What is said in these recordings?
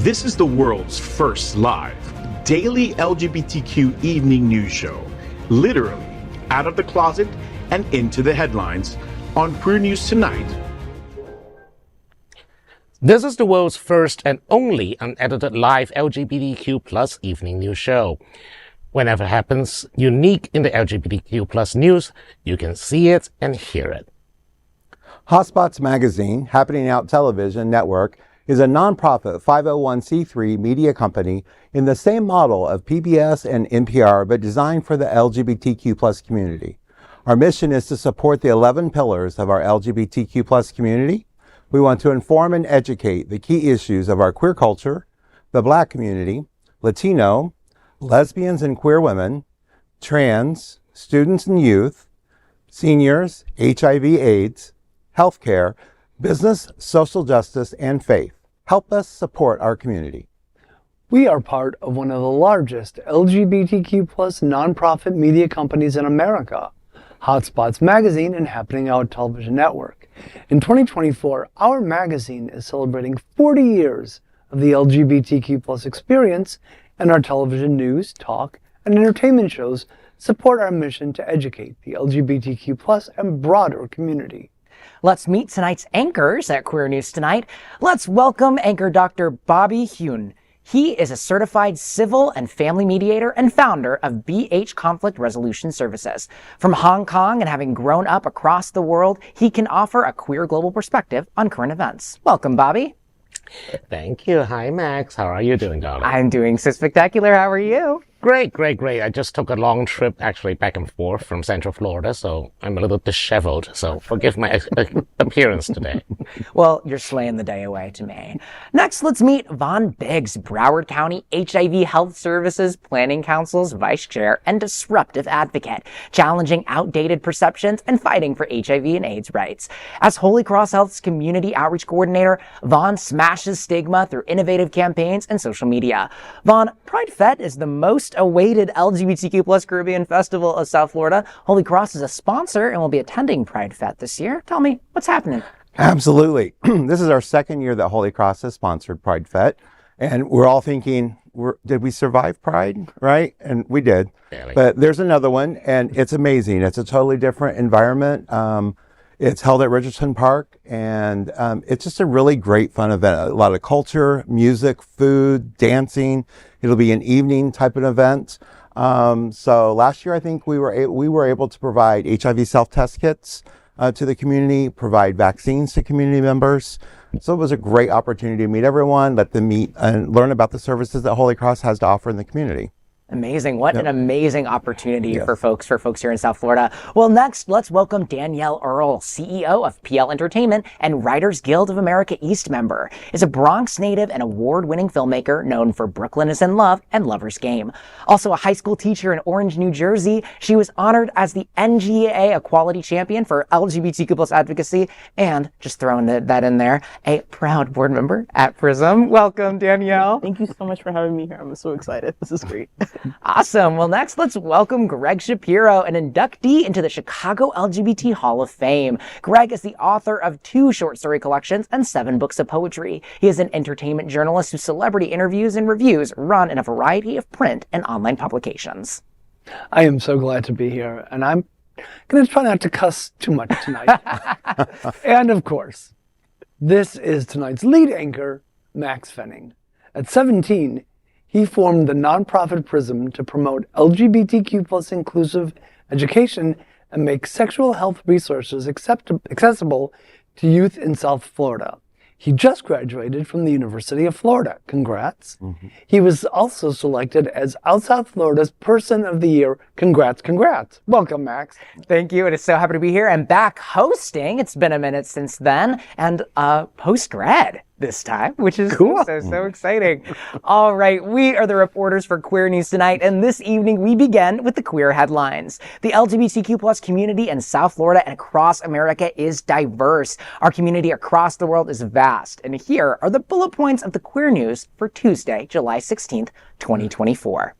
This is the world's first live, daily LGBTQ evening news show. Literally, out of the closet and into the headlines on Queer News Tonight. This is the world's first and only unedited live LGBTQ plus evening news show. Whenever it happens unique in the LGBTQ plus news, you can see it and hear it. HOTspots magazine, Happening Out Television Network, is a nonprofit 501c3 media company in the same model of PBS and NPR, but designed for the LGBTQ plus community. Our mission is to support the 11 pillars of our LGBTQ plus community. We want to inform and educate the key issues of our queer culture, the Black community, Latino, lesbians and queer women, trans, students and youth, seniors, HIV/AIDS, healthcare, business, social justice, and faith. Help us support our community. We are part of one of the largest LGBTQ plus nonprofit media companies in America, HOTspots magazine and Happening Out Television Network. In 2024, our magazine is celebrating 40 years of the LGBTQ plus experience, and our television news, talk, and entertainment shows support our mission to educate the LGBTQ plus and broader community. Let's meet tonight's anchors at Queer News Tonight. Let's welcome anchor Dr. Bobby Huen. He is a certified civil and family mediator and founder of BH Conflict Resolution Services. From Hong Kong and having grown up across the world, he can offer a queer global perspective on current events. Welcome, Bobby. Thank you. Hi, Max. How are you doing, darling? I'm doing so spectacular. How are you? Great. I just took a long trip, actually, back and forth from Central Florida, so I'm a little disheveled, so forgive my appearance today. Well, you're slaying the day away to me. Next, let's meet Vaughn Biggs, Broward County HIV Health Services Planning Council's Vice Chair and disruptive advocate, challenging outdated perceptions and fighting for HIV and AIDS rights. As Holy Cross Health's Community Outreach Coordinator, Vaughn smashes stigma through innovative campaigns and social media. Vaughn, PrideFe is the most awaited LGBTQ plus Caribbean festival of South Florida. Holy Cross is a sponsor and will be attending PrideFe this year. Tell me, what's happening? Absolutely. This is our second year that Holy Cross has sponsored PrideFe, and we're all thinking, did we survive Pride, right? And we did. Barely. But there's another one, and it's amazing. It's a totally different environment. It's held at Richardson Park, and it's just a really great, fun event. A lot of culture, music, food, dancing. It'll be an evening type of event. So last year, I think we were able to provide HIV self-test kits to the community, provide vaccines to community members. So it was a great opportunity to meet everyone, let them meet and learn about the services that Holy Cross has to offer in the community. Amazing. What an amazing opportunity for folks here in South Florida. Well, next, let's welcome Danielle Earle, CEO of PL Entertainment and Writers Guild of America East member. Is a Bronx native and award-winning filmmaker known for Brooklyn is in Love and Lover's Game. Also a high school teacher in Orange, New Jersey, she was honored as the NGA Equality Champion for LGBTQ plus advocacy, and just throwing that in there, a proud board member at Prism. Welcome, Danielle. Thank you so much for having me here. I'm so excited. This is great. Awesome. Well, next, let's welcome Gregg Shapiro, an inductee into the Chicago LGBT Hall of Fame. Gregg is the author of 2 short story collections and 7 books of poetry. He is an entertainment journalist whose celebrity interviews and reviews run in a variety of print and online publications. I am so glad to be here, and I'm going to try not to cuss too much tonight. And of course, this is tonight's lead anchor, Maxx Fenning. At 17, he formed the nonprofit Prism to promote LGBTQ plus inclusive education and make sexual health resources accessible to youth in South Florida. He just graduated from the University of Florida. Congrats. Mm-hmm. He was also selected as South Florida's Person of the Year. Congrats. Welcome, Max. Thank you. It is so happy to be here and back hosting. It's been a minute since then. And post-grad this time, which is cool. So exciting. All right, we are the reporters for Queer News Tonight, and this evening we begin with the queer headlines. The LGBTQ plus community in South Florida and across America is diverse. Our community across the world is vast, and here are the bullet points of the queer news for Tuesday, July 16th, 2024.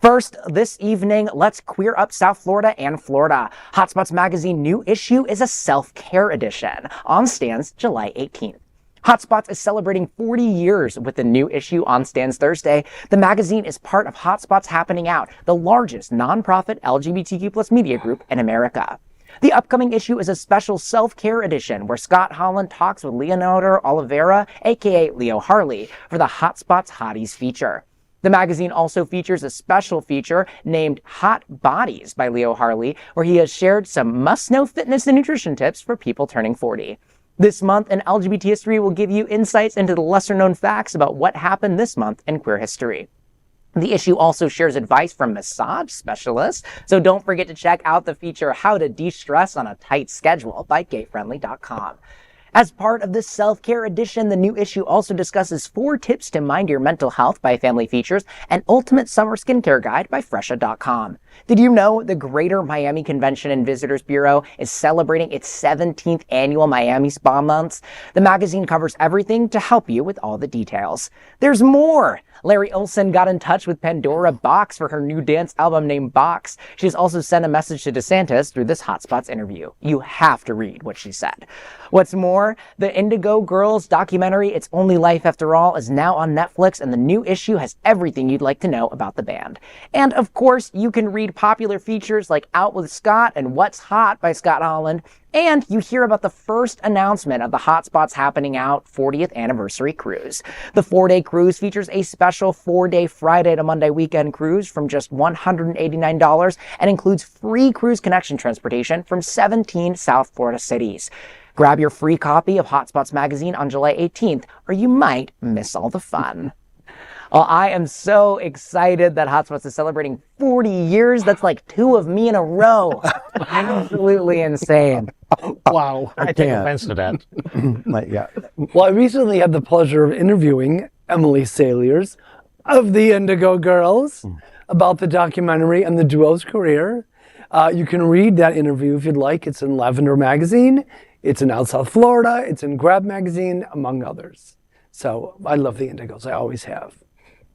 First, this evening, let's queer up South Florida and Florida. HOTspots magazine new issue is a self-care edition. On stands July 18th. HOTspots is celebrating 40 years with the new issue on stands Thursday. The magazine is part of HOTspots Happening Out, the largest nonprofit LGBTQ+ media group in America. The upcoming issue is a special self-care edition where Scott Holland talks with Leonardo Oliveira, aka Leo Harley, for the HOTspots Hotties feature. The magazine also features a special feature named Hot Bodies by Leo Harley, where he has shared some must-know fitness and nutrition tips for people turning 40. This month in LGBT history will give you insights into the lesser-known facts about what happened this month in queer history. The issue also shares advice from massage specialists, so don't forget to check out the feature How to De-Stress on a Tight Schedule by gayfriendly.com. As part of this self-care edition, the new issue also discusses 4 tips to mind your mental health by Family Features and Ultimate Summer Skincare Guide by Fresha.com. Did you know the Greater Miami Convention and Visitors Bureau is celebrating its 17th annual Miami Spa Months? The magazine covers everything to help you with all the details. There's more! Larry Olson got in touch with Pandora Box for her new dance album named Box. She's also sent a message to DeSantis through this HOTspots interview. You have to read what she said. What's more, the Indigo Girls documentary, It's Only Life After All, is now on Netflix, and the new issue has everything you'd like to know about the band. And of course, you can read popular features like Out with Scott and What's Hot by Scott Holland, and you hear about the first announcement of the HOTspots Happening Out 40th Anniversary Cruise. The 4-day cruise features a special 4-day Friday to Monday weekend cruise from just $189 and includes free cruise connection transportation from 17 South Florida cities. Grab your free copy of HOTspots magazine on July 18th, or you might miss all the fun. Well, I am so excited that HOTspots is celebrating 40 years. That's like 2 of me in a row. Absolutely insane. Wow. I take offense to that. Yeah. Well, I recently had the pleasure of interviewing Emily Saliers of the Indigo Girls about the documentary and the duo's career. You can read that interview if you'd like. It's in Lavender Magazine. It's in Out South Florida. It's in Grab Magazine, among others. So I love the Indigos. I always have.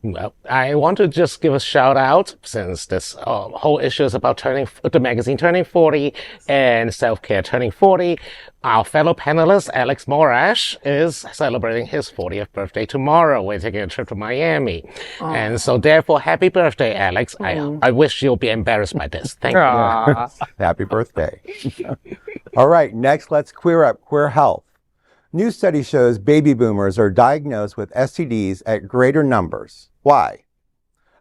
Well, I want to just give a shout out, since this whole issue is about the magazine turning 40 and self-care turning 40. Our fellow panelist, Alex Morash, is celebrating his 40th birthday tomorrow. We're taking a trip to Miami. And so therefore, happy birthday, Alex. I wish you'll be embarrassed by this. Thank you. Happy birthday. All right, next let's queer up queer health. New study shows baby boomers are diagnosed with STDs at greater numbers. Why?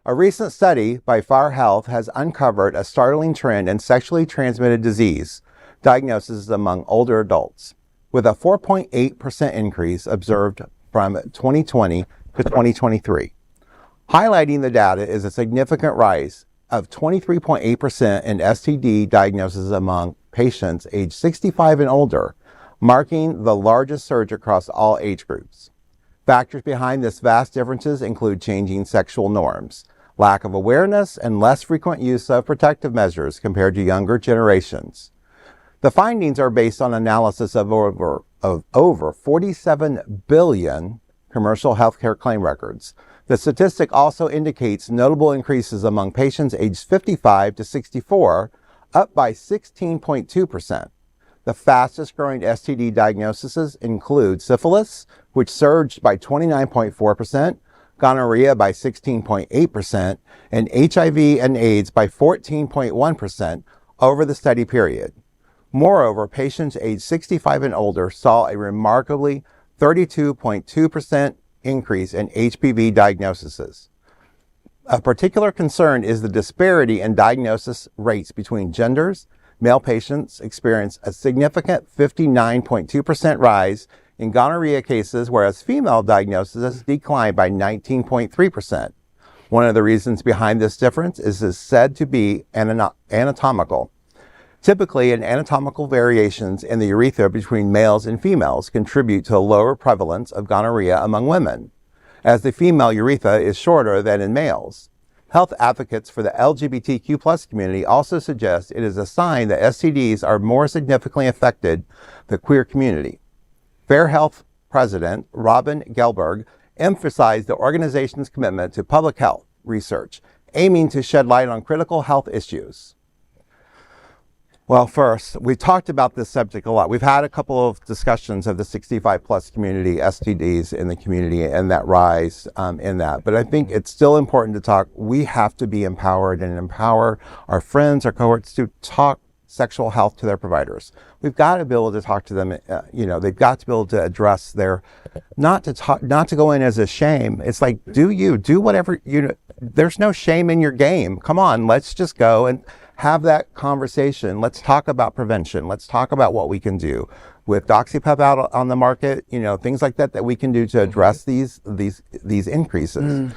A recent study by Fire Health has uncovered a startling trend in sexually transmitted disease diagnoses among older adults, with a 4.8% increase observed from 2020 to 2023. Highlighting the data is a significant rise of 23.8% in STD diagnoses among patients aged 65 and older, marking the largest surge across all age groups. Factors behind this vast differences include changing sexual norms, lack of awareness, and less frequent use of protective measures compared to younger generations. The findings are based on analysis of over 47 billion commercial healthcare claim records. The statistic also indicates notable increases among patients aged 55 to 64, up by 16.2%. The fastest growing STD diagnoses include syphilis, which surged by 29.4%, gonorrhea by 16.8%, and HIV and AIDS by 14.1% over the study period. Moreover, patients aged 65 and older saw a remarkably 32.2% increase in HPV diagnoses. A particular concern is the disparity in diagnosis rates between genders. Male patients experience a significant 59.2% rise in gonorrhea cases, whereas female diagnoses declined by 19.3%. One of the reasons behind this difference is said to be anatomical. Typically, anatomical variations in the urethra between males and females contribute to a lower prevalence of gonorrhea among women, as the female urethra is shorter than in males. Health advocates for the LGBTQ+ community also suggest it is a sign that STDs are more significantly affected the queer community. Fair Health President Robin Gelberg emphasized the organization's commitment to public health research, aiming to shed light on critical health issues. Well, first, we talked about this subject a lot. We've had a couple of discussions of the 65 plus community, STDs in the community, and that rise in that. But I think it's still important to talk. We have to be empowered and empower our friends, our cohorts to talk sexual health to their providers. We've got to be able to talk to them. They've got to be able to address their, not to go in as a shame. It's like, do whatever, there's no shame in your game. Come on, let's just go and have that conversation. Let's talk about prevention. Let's talk about what we can do with Doxypep out on the market, things like that we can do to address these increases.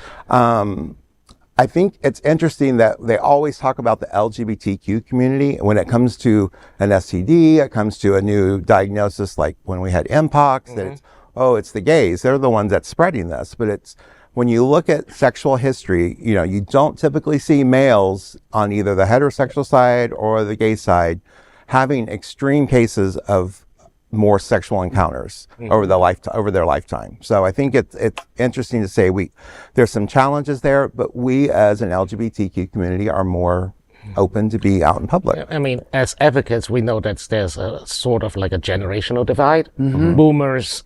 I think it's interesting that they always talk about the LGBTQ community. When it comes to an STD, it comes to a new diagnosis, like when we had Mpox, that it's the gays. They're the ones that's spreading this. But it's, when you look at sexual history, you don't typically see males on either the heterosexual side or the gay side having extreme cases of more sexual encounters over their lifetime. So I think it's interesting to say there's some challenges there, but we as an LGBTQ community are more open to be out in public. I mean, as advocates, we know that there's a sort of like a generational divide. Boomers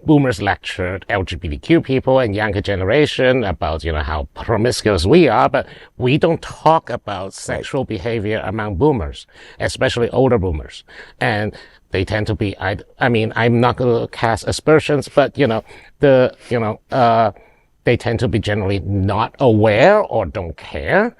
boomers lectured LGBTQ people and younger generation about, how promiscuous we are, but we don't talk about sexual behavior among boomers, especially older boomers. And they tend to be, I'm not going to cast aspersions, but, they tend to be generally not aware or don't care.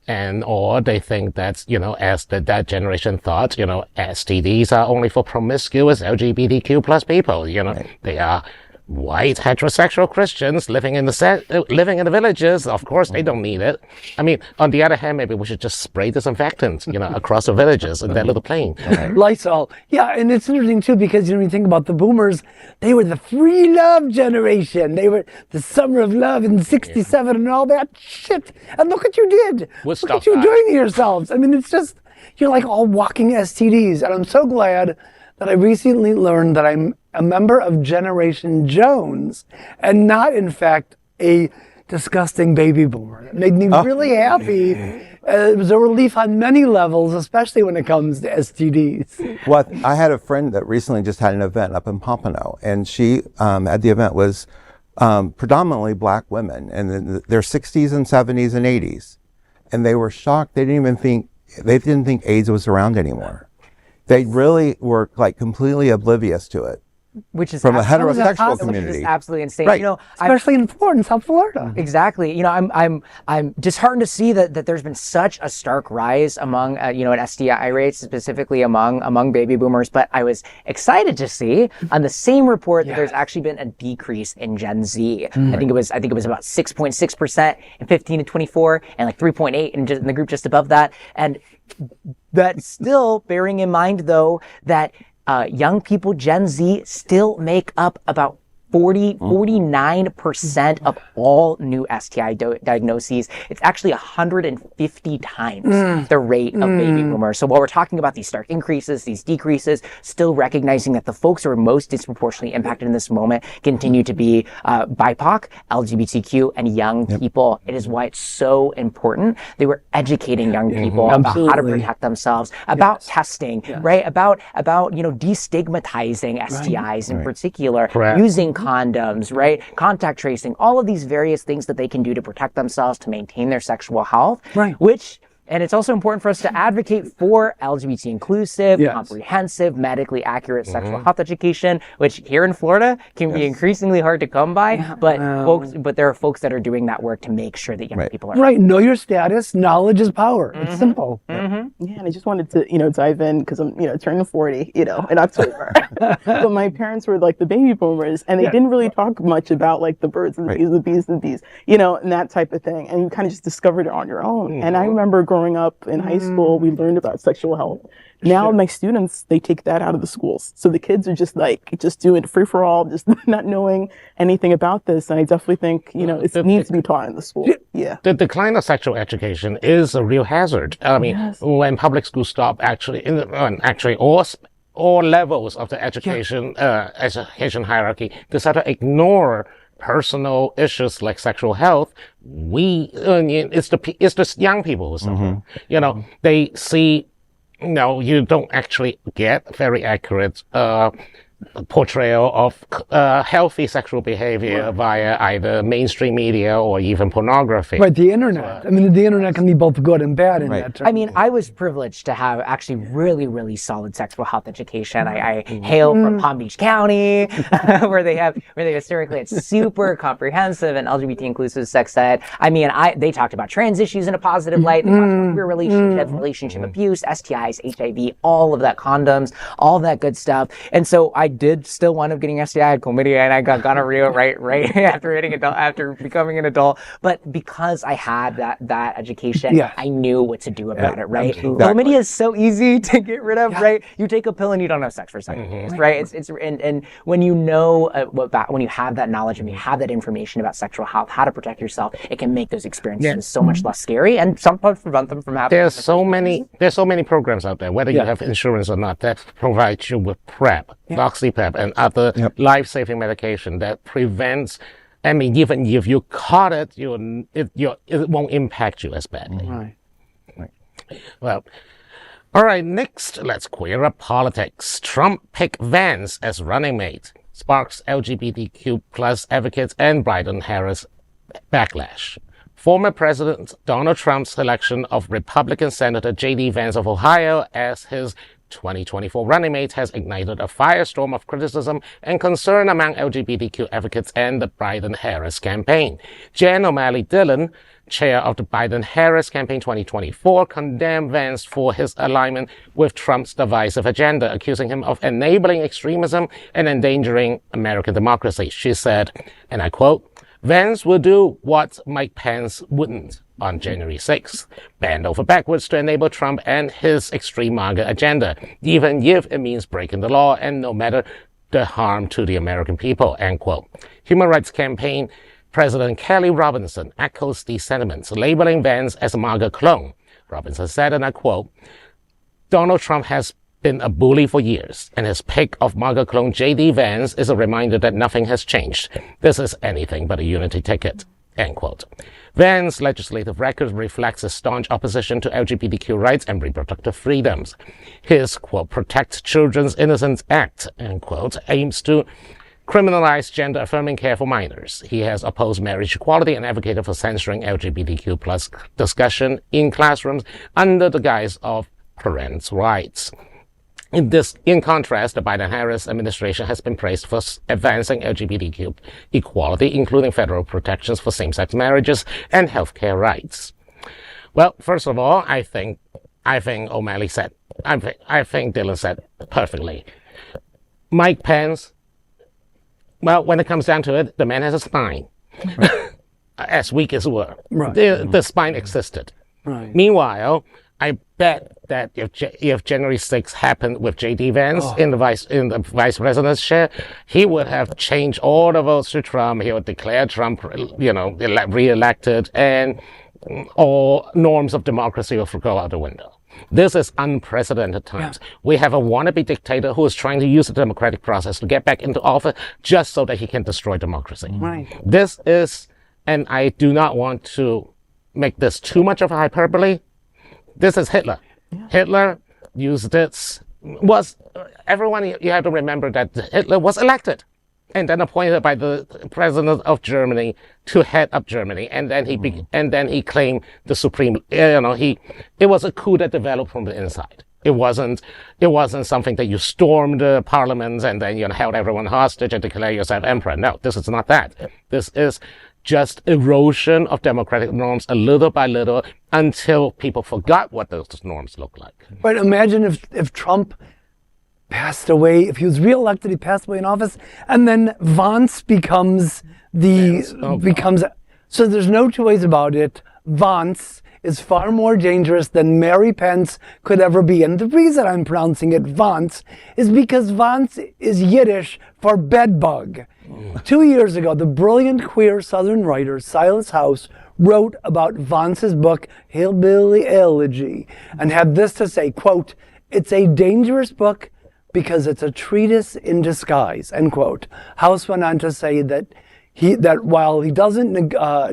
Or they think that, as that generation thought, STDs are only for promiscuous LGBTQ plus people. They are white heterosexual Christians living in the villages. Of course, they don't need it. On the other hand, maybe we should just spray disinfectant, across the villages in that little plane. Lysol. Yeah, and it's interesting too because you think about the boomers, they were the free love generation. They were the summer of love in '67 and all that shit. And look what you did. Look what you're doing to yourselves. It's just, you're like all walking STDs. And I'm so glad that I recently learned that I'm a member of Generation Jones and not, in fact, a disgusting baby boomer. It made me really happy. It was a relief on many levels, especially when it comes to STDs. Well, I had a friend that recently just had an event up in Pompano, and she, at the event, was predominantly black women, and in their 60s and 70s and 80s. And they were shocked. They didn't think AIDS was around anymore. They really were completely oblivious to it. Which is from a heterosexual community, which is absolutely insane. Right. Especially in Florida, South Florida. Exactly. I'm disheartened to see that there's been such a stark rise among in STI rates, specifically among baby boomers. But I was excited to see on the same report that there's actually been a decrease in Gen Z. I think it was about 6.6% in 15 to 24, and like 3.8 in the group just above that. And that's still bearing in mind though that young people, Gen Z, still make up about 49% of all new STI diagnoses. It's actually 150 times the rate of baby boomers. So while we're talking about these stark increases, these decreases, still recognizing that the folks who are most disproportionately impacted in this moment continue to be BIPOC, LGBTQ, and young people. It is why it's so important that we're educating young people about how to protect themselves, about testing, right? About destigmatizing STIs in particular, using condoms, right? Contact tracing, all of these various things that they can do to protect themselves, to maintain their sexual health, and it's also important for us to advocate for LGBT inclusive, comprehensive, medically accurate sexual health education, which here in Florida can be increasingly hard to come by, but there are folks that are doing that work to make sure that young people are. Right, know your status, knowledge is power. It's simple. Yeah, and I just wanted to, dive in because I'm, turning 40, in October. But my parents were like the baby boomers, and they didn't really talk much about like the birds and the bees, the bees and the bees, and that type of thing. And you kind of just discovered it on your own. And I remember growing up in high school, we learned about sexual health. Now my students, they take that out of the schools. So the kids are just doing free for all, just not knowing anything about this. And I definitely think, it needs to be taught in the school. Yeah. The decline of sexual education is a real hazard. When public schools stop all levels of the education hierarchy, they start to ignore personal issues like sexual health, it's the young people who suffer. You know, they see, you don't actually get very accurate portrayal of healthy sexual behavior via either mainstream media or even pornography. Right, the internet. I mean, the internet can be both good and bad in that term. I mean, I was privileged to have actually really, really solid sexual health education. I hail from Palm Beach County, where they historically had super comprehensive and LGBT inclusive sex ed. I mean, they talked about trans issues in a positive light. They talked about queer relationships, relationship abuse, STIs, HIV, all of that, condoms, all that good stuff. And so I did still wind up getting STI, I had chlamydia, and I got gonorrhea right after becoming an adult. But because I had that education, I knew what to do about it, right? Absolutely. Chlamydia is so easy to get rid of, right? You take a pill and you don't have sex for 7 days, right? And when you know when you have that knowledge and you have that information about sexual health, how to protect yourself, it can make those experiences so much less scary and sometimes prevent them from happening. There's so many programs out there, whether you have insurance or not, that provide you with PrEP, Oxypep, and other life-saving medication that prevents. I mean, even if you caught it, it won't impact you as badly. Right. Well, all right. Next, let's queer up politics. Trump picked Vance as running mate, sparks LGBTQ plus advocates and Biden-Harris backlash. Former President Donald Trump's selection of Republican Senator J.D. Vance of Ohio as his 2024 running mate has ignited a firestorm of criticism and concern among LGBTQ advocates and the Biden-Harris campaign. Jen O'Malley Dillon, chair of the Biden-Harris campaign 2024, condemned Vance for his alignment with Trump's divisive agenda, accusing him of enabling extremism and endangering American democracy. She said, and I quote, "Vance will do what Mike Pence wouldn't on January 6th, bend over backwards to enable Trump and his extreme MAGA agenda, even if it means breaking the law and no matter the harm to the American people," end quote. Human Rights Campaign President Kelly Robinson echoes these sentiments, labeling Vance as a MAGA clone. Robinson said, and I quote, "Donald Trump has been a bully for years, and his pick of MAGA clone J.D. Vance is a reminder that nothing has changed. This is anything but a unity ticket," end quote. Vance's legislative record reflects a staunch opposition to LGBTQ rights and reproductive freedoms. His, quote, "Protect Children's Innocence Act," end quote, aims to criminalize gender-affirming care for minors. He has opposed marriage equality and advocated for censoring LGBTQ plus discussion in classrooms under the guise of parents' rights. In contrast, the Biden-Harris administration has been praised for advancing LGBTQ equality, including federal protections for same-sex marriages and healthcare rights. Well, first of all, I think O'Malley said, I think Dillon said perfectly. Mike Pence, well, when it comes down to it, the man has a spine. Right. As weak as were. Right. The spine existed. Right. Meanwhile, I bet that if January 6th happened with J.D. Vance in the vice president's chair, he would have changed all the votes to Trump. He would declare Trump, re-elected, and all norms of democracy will go out the window. This is unprecedented times. Yeah. We have a wannabe dictator who is trying to use the democratic process to get back into office just so that he can destroy democracy. Right. This is, and I do not want to make this too much of a hyperbole, this is Hitler. Yeah. Hitler used this, you have to remember that Hitler was elected and then appointed by the president of Germany to head up Germany. And then he claimed the supreme, it was a coup that developed from the inside. It wasn't something that you stormed the parliaments and then, held everyone hostage and declare yourself emperor. No, this is not that. This is just erosion of democratic norms a little by little until people forgot what those norms look like. But imagine if Trump passed away, if he was reelected, he passed away in office, and then Vance becomes so there's no two ways about it. Vance is far more dangerous than Mary Pence could ever be. And the reason I'm pronouncing it Vance is because Vance is Yiddish for bedbug. 2 years ago, the brilliant queer Southern writer Silas House wrote about Vance's book, Hillbilly Elegy, and had this to say, quote, "It's a dangerous book because it's a treatise in disguise," end quote. House went on to say that that while he doesn't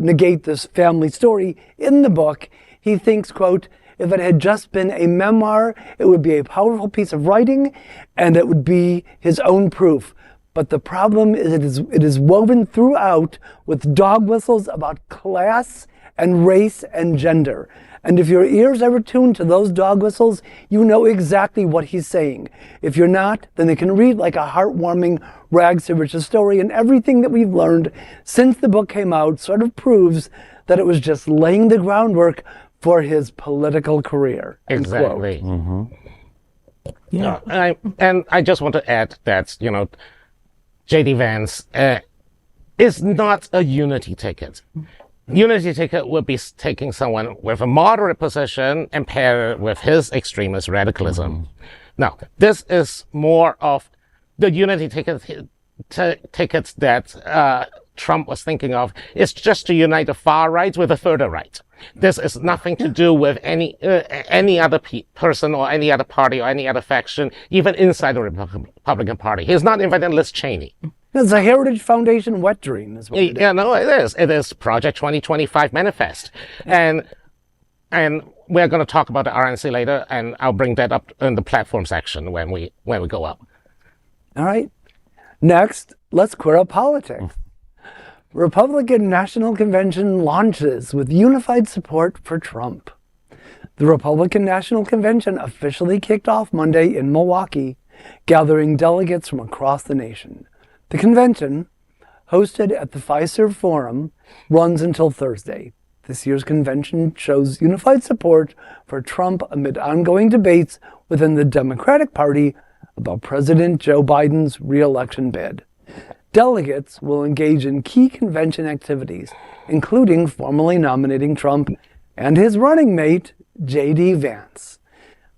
negate this family story in the book, he thinks, quote, if it had just been a memoir, it would be a powerful piece of writing and it would be his own proof. But the problem is it is woven throughout with dog whistles about class and race and gender. And if your ears are attuned to those dog whistles, you know exactly what he's saying. If you're not, then it can read like a heartwarming rags to riches story, and everything that we've learned since the book came out sort of proves that it was just laying the groundwork for his political career. Exactly. Mm-hmm. Yeah. And I just want to add that, J.D. Vance is not a unity ticket. Unity ticket would be taking someone with a moderate position and pair it with his extremist radicalism. Mm-hmm. Now, this is more of the unity tickets that Trump was thinking of. It's just to unite the far right with the further right. This is nothing to do with any other person or any other party or any other faction, even inside the Republican Party. He's not inviting Liz Cheney. It's a Heritage Foundation wet dream, is what it is. Yeah, no, it is. It is Project 2025 manifest. And we're going to talk about the RNC later, and I'll bring that up in the platform section when we go up. All right. Next, let's queer up politics. Republican National Convention launches with unified support for Trump. The Republican National Convention officially kicked off Monday in Milwaukee, gathering delegates from across the nation. The convention, hosted at the Fiserv Forum, runs until Thursday. This year's convention shows unified support for Trump amid ongoing debates within the Democratic Party about President Joe Biden's re-election bid. Delegates will engage in key convention activities, including formally nominating Trump and his running mate, J.D. Vance.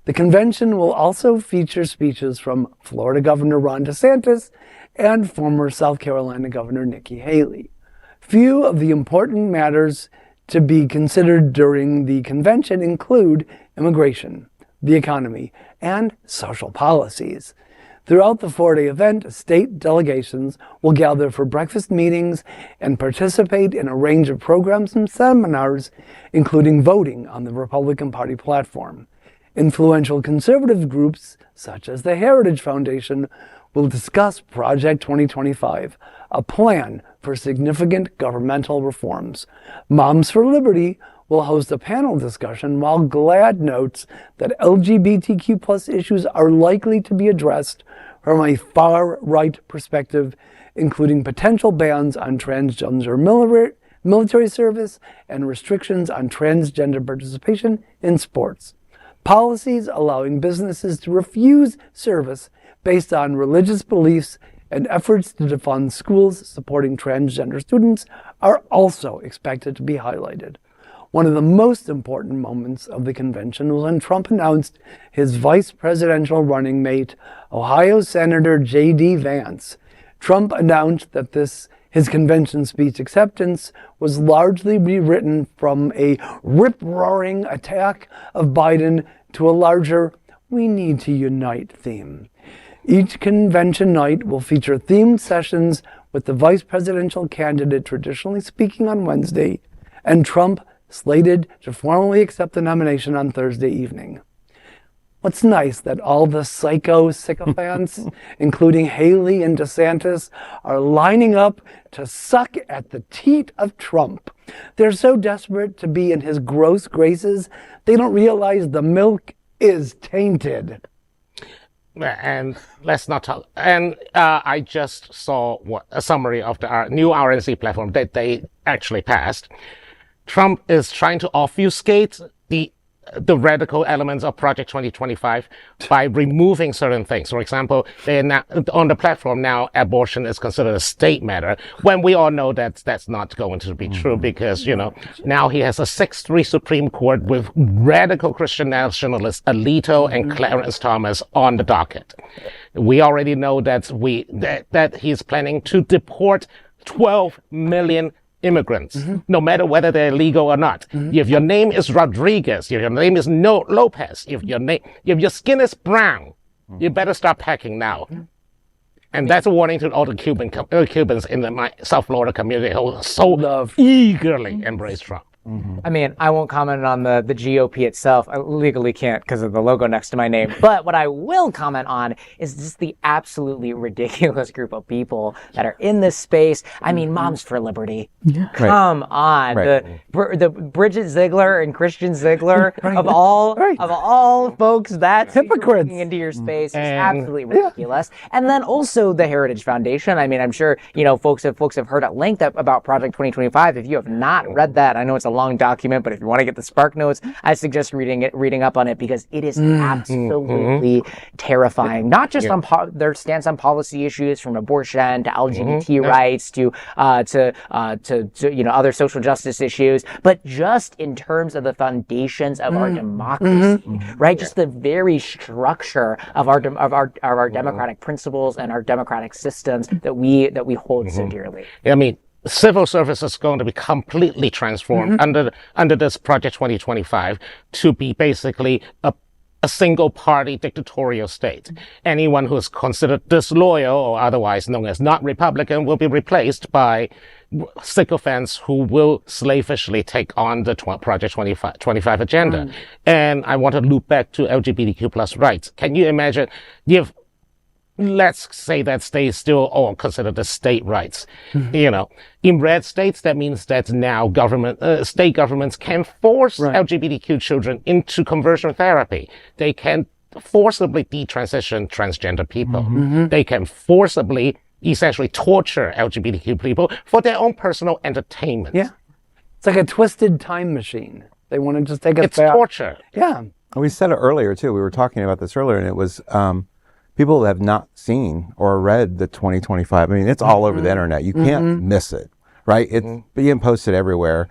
The convention will also feature speeches from Florida Governor Ron DeSantis and former South Carolina Governor Nikki Haley. Few of the important matters to be considered during the convention include immigration, the economy, and social policies. Throughout the 4-day event, state delegations will gather for breakfast meetings and participate in a range of programs and seminars, including voting on the Republican Party platform. Influential conservative groups, such as the Heritage Foundation, will discuss Project 2025, a plan for significant governmental reforms. Moms for Liberty will host a panel discussion, while GLAAD notes that LGBTQ+ issues are likely to be addressed from a far-right perspective, including potential bans on transgender military service and restrictions on transgender participation in sports. Policies allowing businesses to refuse service based on religious beliefs and efforts to defund schools supporting transgender students are also expected to be highlighted. One of the most important moments of the convention was when Trump announced his vice presidential running mate, Ohio Senator J.D. Vance. Trump announced that his convention speech acceptance was largely rewritten from a rip-roaring attack of Biden to a larger "we need to unite" theme. Each convention night will feature themed sessions with the vice presidential candidate traditionally speaking on Wednesday, and Trump slated to formally accept the nomination on Thursday evening. What's nice that all the psycho sycophants, including Haley and DeSantis, are lining up to suck at the teat of Trump. They're so desperate to be in his gross graces, they don't realize the milk is tainted. And let's not talk. And I just saw a summary of the new RNC platform that they actually passed. Trump is trying to obfuscate the radical elements of Project 2025 by removing certain things. For example, they now, on the platform now, abortion is considered a state matter, when we all know that that's not going to be true, because, now he has a 6-3 Supreme Court with radical Christian nationalists Alito and Clarence Thomas on the docket. We already know that he's planning to deport 12 million immigrants, no matter whether they're legal or not. If your name is Rodriguez, if your name is Lopez, if your skin is brown, you better start packing now. And that's a warning to all the Cubans in the South Florida community who so eagerly embrace Trump. I mean, I won't comment on the GOP itself. I legally can't because of the logo next to my name. But what I will comment on is just the absolutely ridiculous group of people that are in this space. I mean, Moms for Liberty. Yeah. Come on. The Bridget Ziegler and Christian Ziegler of all folks, that's hypocrites into your space. It's absolutely ridiculous. And then also the Heritage Foundation. I mean, I'm sure, folks have heard at length about Project 2025. If you have not read that, I know it's a long document, but if you want to get the Spark Notes, I suggest reading up on it because it is absolutely terrifying. Not just on their stance on policy issues, from abortion to LGBT rights to other social justice issues, but just in terms of the foundations of our democracy, right? Just the very structure of our democratic principles and our democratic systems that we hold so dearly. I mean, civil service is going to be completely transformed under this Project 2025 to be basically a single party dictatorial state. Anyone who is considered disloyal or otherwise known as not Republican will be replaced by sycophants who will slavishly take on the Project 2025 agenda. And I want to loop back to LGBTQ plus rights. Can you imagine if, let's say that states still all consider the state rights. In red states, that means that now state governments can force LGBTQ children into conversion therapy. They can forcibly detransition transgender people. They can forcibly, essentially torture LGBTQ people for their own personal entertainment. Yeah. It's like a twisted time machine. They want to just take us back. It's torture. Yeah. We said it earlier, too. We were talking about this earlier, and it was people have not seen or read the 2025. I mean, it's all over the internet. You can't miss it, right? It's being posted everywhere.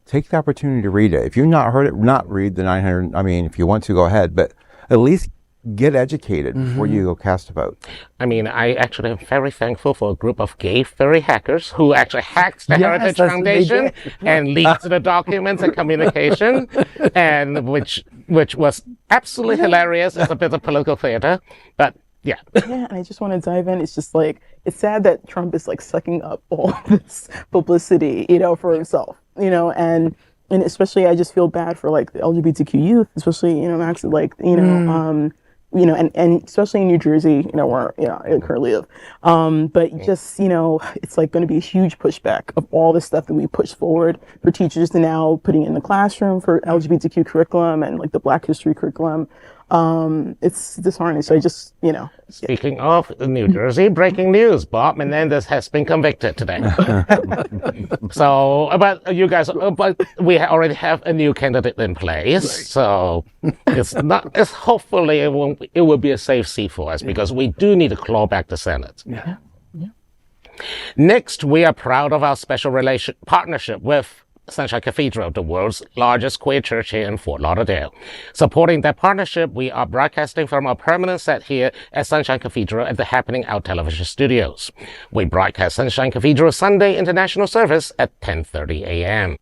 Take the opportunity to read it. If you've not heard it, not read the 900. I mean, if you want to, go ahead, but at least get educated before you go cast a vote. I mean, I actually am very thankful for a group of gay furry hackers who actually hacked the Heritage Foundation and leaked the documents and communication, and which was absolutely hilarious as a bit of political theater, but yeah. Yeah, and I just want to dive in. It's just like, it's sad that Trump is like sucking up all this publicity, for himself, and especially I just feel bad for like the LGBTQ youth, especially, Max, like, and especially in New Jersey, where, I currently live. But just, it's like going to be a huge pushback of all the stuff that we push forward for teachers to now putting in the classroom for LGBTQ curriculum and like the Black History curriculum. It's disheartening. So I just, Speaking of New Jersey, breaking news: Bob Menendez has been convicted today. So, but you guys, but we already have a new candidate in place. So it's hopefully it will be a safe seat for us because we do need to claw back the Senate. Yeah. Next, we are proud of our special partnership with Sunshine Cathedral, the world's largest queer church here in Fort Lauderdale. Supporting that partnership, we are broadcasting from our permanent set here at Sunshine Cathedral at the Happening Out television studios. We broadcast Sunshine Cathedral Sunday International Service at 10:30 a.m.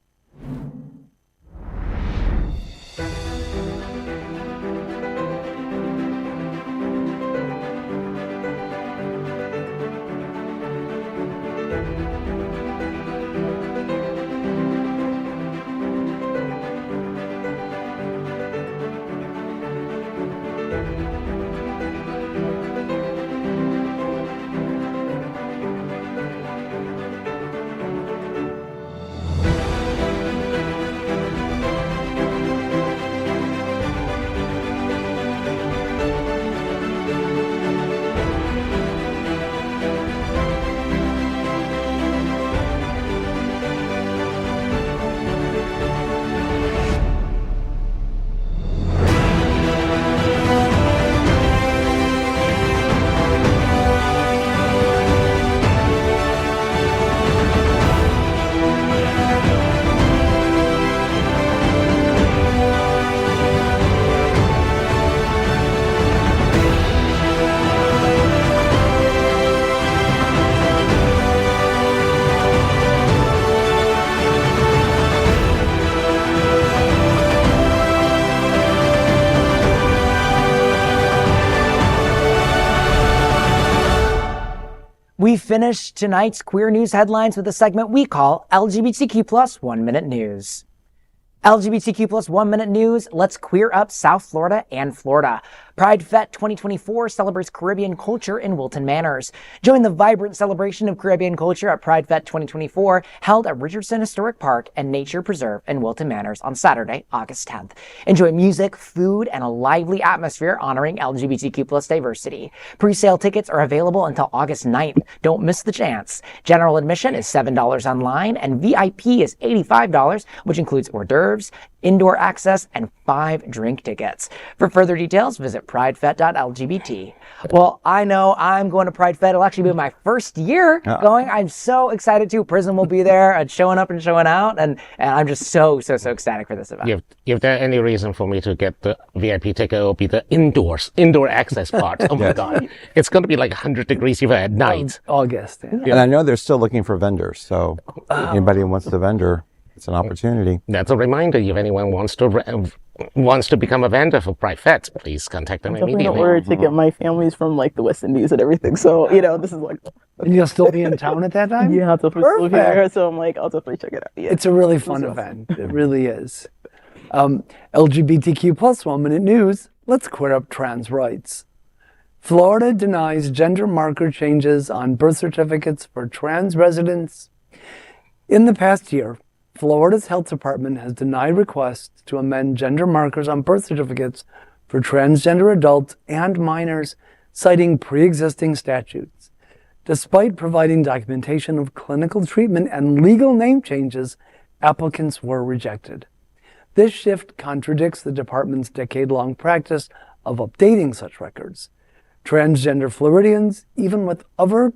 We finish tonight's queer news headlines with a segment we call LGBTQ plus 1 Minute News. LGBTQ plus 1 Minute News, let's queer up South Florida and Florida. PrideFe 2024 celebrates Caribbean culture in Wilton Manors. Join the vibrant celebration of Caribbean culture at PrideFe 2024, held at Richardson Historic Park and Nature Preserve in Wilton Manors on Saturday, August 10th. Enjoy music, food, and a lively atmosphere honoring LGBTQ plus diversity. Pre-sale tickets are available until August 9th. Don't miss the chance. General admission is $7 online, and VIP is $85, which includes hors d'oeuvres, indoor access, and 5 drink tickets. For further details, visit pridefet.lgbt. Well, I know I'm going to PrideFe. It'll actually be my first year going. I'm so excited too. Prism will be there and showing up and showing out, and I'm just so ecstatic for this event. If there any reason for me to get the VIP ticket, it will be the indoor access part. Oh my God. It's going to be like 100 degrees even at night. August. Yeah. And I know they're still looking for vendors, so anybody who wants the vendor, it's an opportunity. That's a reminder. If anyone wants to become a vendor for PrideFe, please contact them Definitely in immediately. order to get my family's from like the West Indies and everything. So, this is like... And you'll still be in town at that time? Yeah, so I'm like, I'll definitely check it out. Yeah. It's a really fun event. It really is. LGBTQ plus 1 Minute News, let's queer up trans rights. Florida denies gender marker changes on birth certificates for trans residents. In the past year, Florida's health department has denied requests to amend gender markers on birth certificates for transgender adults and minors, citing pre-existing statutes. Despite providing documentation of clinical treatment and legal name changes, applicants were rejected. This shift contradicts the department's decade-long practice of updating such records. Transgender Floridians, even with other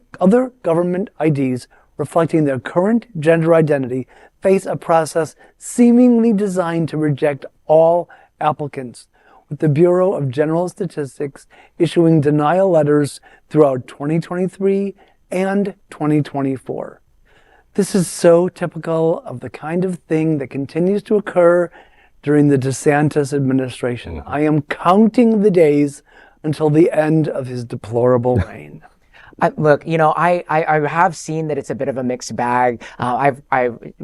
government IDs reflecting their current gender identity, face a process seemingly designed to reject all applicants, with the Bureau of General Statistics issuing denial letters throughout 2023 and 2024. This is so typical of the kind of thing that continues to occur during the DeSantis administration. I am counting the days until the end of his deplorable reign. Look, I have seen that it's a bit of a mixed bag. I've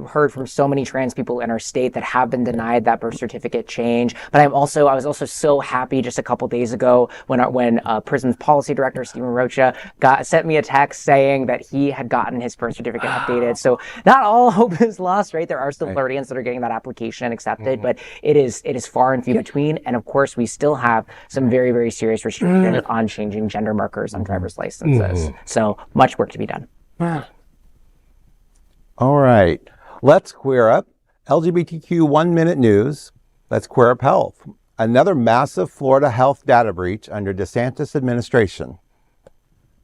heard from so many trans people in our state that have been denied that birth certificate change. But I was also so happy just a couple days ago when Prism's policy director Stephen Rocha sent me a text saying that he had gotten his birth certificate updated. So not all hope is lost, right? There are still Floridians that are getting that application accepted, but it is far and few between. And of course, we still have some very, very serious restrictions on changing gender markers on driver's licenses. So much work to be done. All right. Let's queer up LGBTQ 1 Minute News. Let's queer up health. Another massive Florida health data breach under DeSantis administration.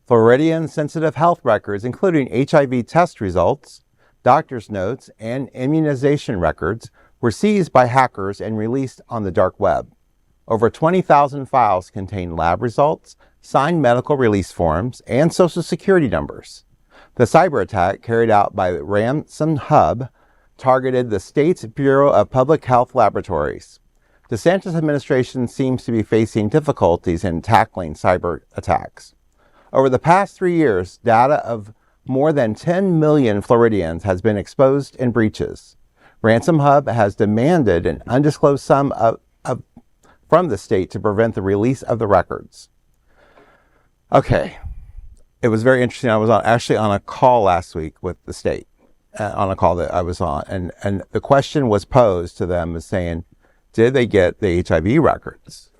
Floridian sensitive health records, including HIV test results, doctor's notes, and immunization records, were seized by hackers and released on the dark web. Over 20,000 files contain lab results, signed medical release forms, and social security numbers. The cyber attack carried out by Ransom Hub targeted the state's Bureau of Public Health Laboratories. DeSantis administration seems to be facing difficulties in tackling cyber attacks. Over the past 3 years, data of more than 10 million Floridians has been exposed in breaches. Ransom Hub has demanded an undisclosed sum from the state to prevent the release of the records. Okay, it was very interesting. I was actually on a call last week with the state, on a call that I was on, and the question was posed to them as saying, did they get the HIV records?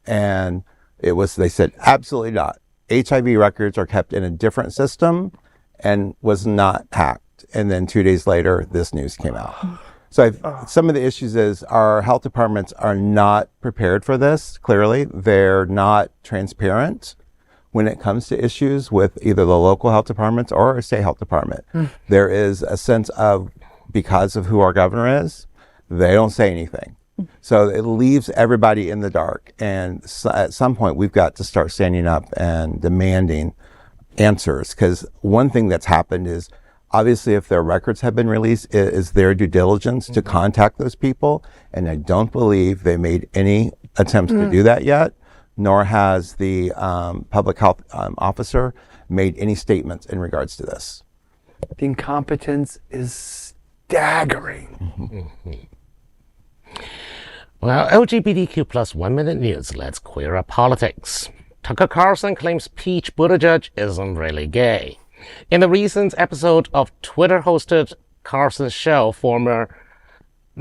And they said, absolutely not. HIV records are kept in a different system and was not hacked. And then 2 days later, this news came out. So some of the issues is our health departments are not prepared for this, clearly. They're not transparent when it comes to issues with either the local health departments or our state health department. There is a sense of, because of who our governor is, they don't say anything. So it leaves everybody in the dark. And at some point, we've got to start standing up and demanding answers. Because one thing that's happened is, obviously, if their records have been released, it is their due diligence to contact those people. And I don't believe they made any attempts to do that yet, nor has the public health officer made any statements in regards to this. The incompetence is staggering. Well, LGBTQ plus 1 minute news. Let's queer up politics. Tucker Carlson claims Pete Buttigieg isn't really gay. In the recent episode of Twitter-hosted Carlson's show, former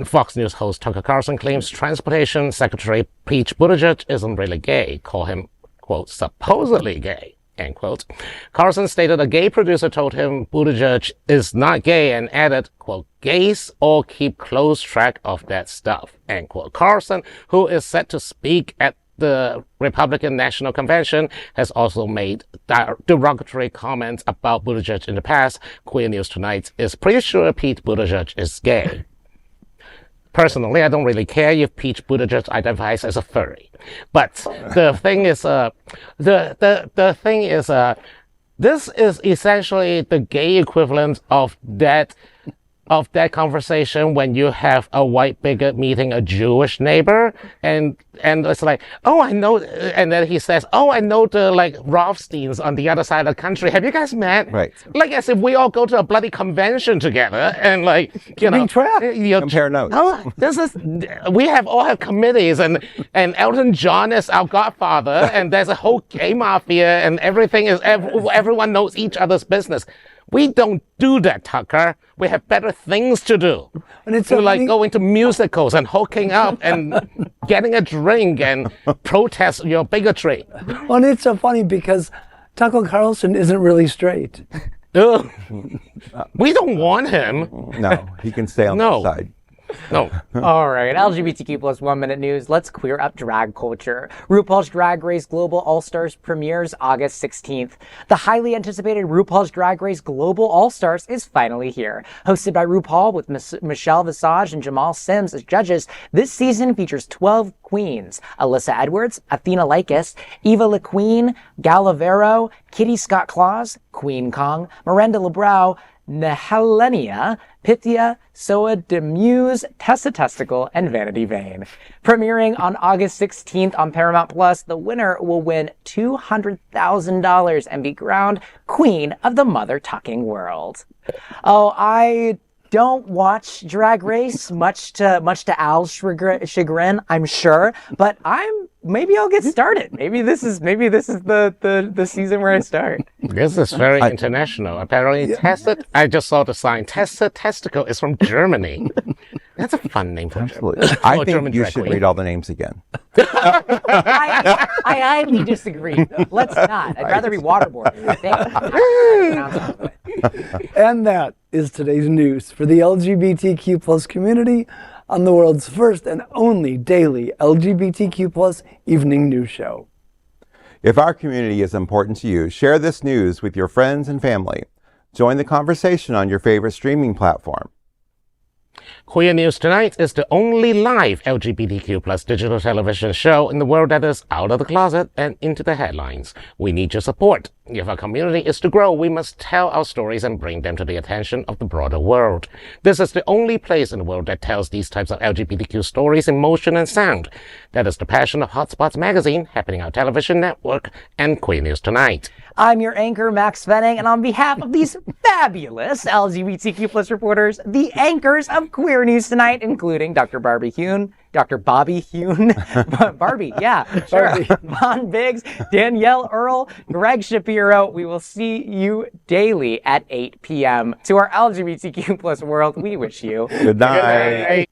Fox News host Tucker Carlson claims Transportation Secretary Pete Buttigieg isn't really gay, call him, quote, supposedly gay, end quote. Carlson stated a gay producer told him Buttigieg is not gay and added, quote, gays all keep close track of that stuff, end quote. Carlson, who is set to speak at the Republican National Convention, has also made derogatory comments about Buttigieg in the past. Queer News Tonight is pretty sure Pete Buttigieg is gay. Personally, I don't really care if Pete Buttigieg identifies as a furry. But the thing is, this is essentially the gay equivalent of that conversation when you have a white bigot meeting a Jewish neighbor, and it's like, oh, I know, and then he says, oh, I know the like Rothsteins on the other side of the country. Have you guys met? Right. Like as if we all go to a bloody convention together and like, you know, Compare notes. Oh, we all have committees, and Elton John is our godfather, and there's a whole gay mafia, and everything is everyone knows each other's business. We don't do that, Tucker. We have better things to do. And it's like going to musicals and hooking up and getting a drink and protest your bigotry. Well, and it's so funny because Tucker Carlson isn't really straight. We don't want him. No, he can stay on the side. No. All right, LGBTQ plus 1 minute news. Let's queer up drag culture. RuPaul's Drag Race Global All-Stars premieres August 16th. The highly anticipated RuPaul's Drag Race Global All-Stars is finally here. Hosted by RuPaul with Michelle Visage and Jamal Sims as judges, this season features 12 queens: Alyssa Edwards, Athena Likis, Eva LaQueen, Galavero, Kitty Scott Claus, Queen Kong, Miranda Lebrau, Nehelenia, Pythia, Soa de Muse, Tessa Testicle, and Vanity Vane. Premiering on August 16th on Paramount Plus, the winner will win $200,000 and be crowned Queen of the Mother-Tucking World. Oh, I don't watch Drag Race, much to Al's chagrin, I'm sure, but maybe I'll get started. Maybe this is the season where I start. This is very international. Apparently, I just saw the sign. Tessa Testicle is from Germany. That's a fun name for Absolutely. I think you should read all the names again. I highly disagree. Let's not. I'd rather be waterboarded. And that is today's news for the LGBTQ plus community on the world's first and only daily LGBTQ plus evening news show. If our community is important to you, share this news with your friends and family. Join the conversation on your favorite streaming platform. Queer News Tonight is the only live LGBTQ plus digital television show in the world that is out of the closet and into the headlines. We need your support. If our community is to grow, we must tell our stories and bring them to the attention of the broader world. This is the only place in the world that tells these types of LGBTQ stories in motion and sound. That is the passion of HOTspots magazine, Happening Out Television Network, and Queer News Tonight. I'm your anchor, Maxx Fenning, and on behalf of these fabulous LGBTQ plus reporters, the anchors of Queer News Tonight, including Dr. Bobby Huen, Barbie, yeah, sure. Von Biggs, Danielle Earle, Gregg Shapiro. We will see you daily at 8 p.m. To our LGBTQ plus world, we wish you good night.